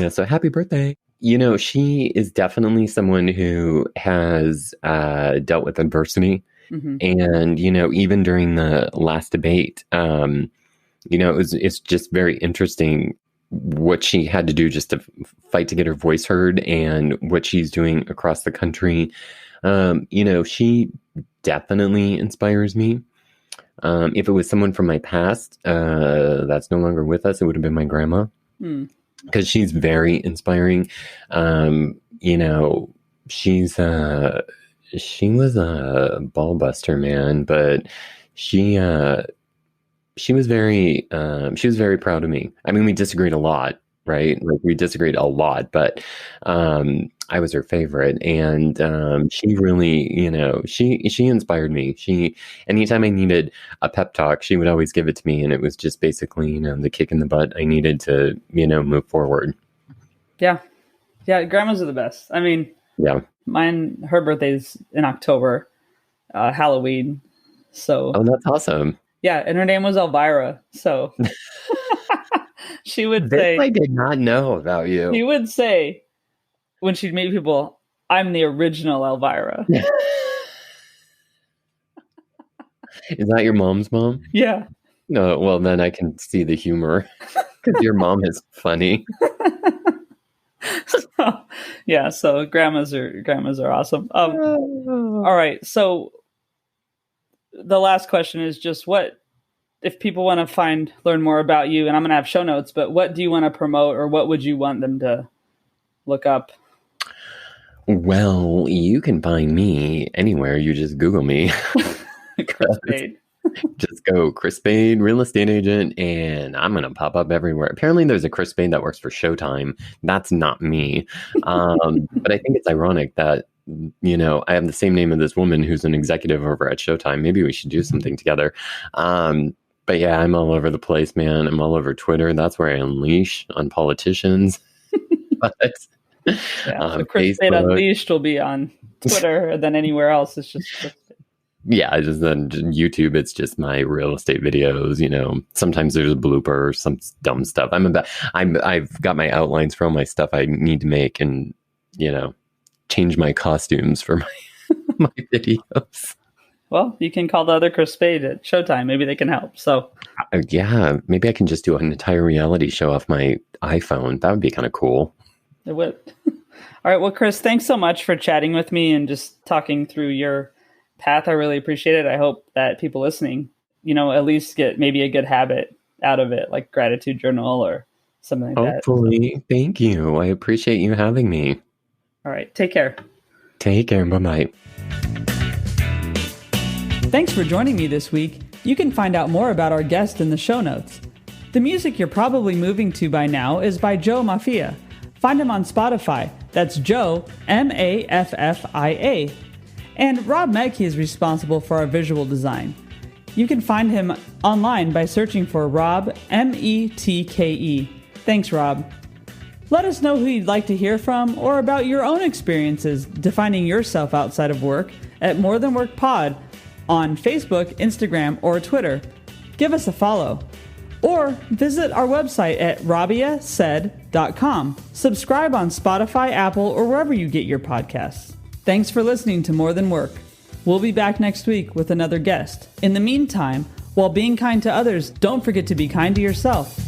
so happy birthday. She is definitely someone who has dealt with adversity. Mm-hmm. And, even during the last debate, it's just very interesting what she had to do just to fight to get her voice heard and what she's doing across the country. She definitely inspires me. If it was someone from my past that's no longer with us, it would have been my grandma because she's very inspiring. She was a ball buster, man, but she was very proud of me. I mean, we disagreed a lot, right? Like we disagreed a lot, but I was her favorite, and she really, she inspired me. Anytime I needed a pep talk, she would always give it to me, and it was just basically, the kick in the butt I needed to, move forward. Yeah, yeah. Grandmas are the best. I mean, Yeah. her birthday's in October, Halloween. So Oh, that's awesome. yeah, and her name was Elvira. So She would This say, I did not know about you. she would say, when she'd meet people, I'm the original Elvira. Is that your mom's mom? Yeah. No, well, then I can see the humor because your mom is funny. Yeah, so grandmas are awesome. All right, so the last question is just what, if people want to learn more about you, and I'm going to have show notes, but what do you want to promote, or what would you want them to look up? Well, you can find me anywhere. You just Google me. Chris Spade. Just go Chris Spade, real estate agent, and I'm going to pop up everywhere. Apparently there's a Chris Spade that works for Showtime. That's not me. But I think it's ironic that, you know, I have the same name as this woman who's an executive over at Showtime. Maybe we should do something together. But yeah, I'm all over the place, man. I'm all over Twitter. That's where I unleash on politicians. But so Chris Spade Unleashed will be on Twitter, and then anywhere else it's just Chris Spade. Yeah, just then YouTube, it's just my real estate videos. You know, sometimes there's a blooper or some dumb stuff. I've got my outlines for all my stuff I need to make, and you know, change my costumes for my videos. Well, you can call the other Chris Spade at Showtime. Maybe they can help. So, yeah, maybe I can just do an entire reality show off my iPhone. That would be kind of cool. It would. All right. Well, Chris, thanks so much for chatting with me and just talking through your path. I really appreciate it. I hope that people listening, you know, at least get maybe a good habit out of it, like gratitude journal or something like that. Hopefully. Thank you. I appreciate you having me. All right. Take care. Take care. Bye-bye. Thanks for joining me this week. You can find out more about our guest in the show notes. The music you're probably moving to by now is by Joe Mafia. Find him on Spotify. That's Joe, Maffia. And Rob Metke is responsible for our visual design. You can find him online by searching for Rob, Metke. Thanks, Rob. Let us know who you'd like to hear from or about your own experiences defining yourself outside of work at More Than Work Pod on Facebook, Instagram, or Twitter. Give us a follow. Or visit our website at rabiasaid.com. Subscribe on Spotify, Apple, or wherever you get your podcasts. Thanks for listening to More Than Work. We'll be back next week with another guest. In the meantime, while being kind to others, don't forget to be kind to yourself.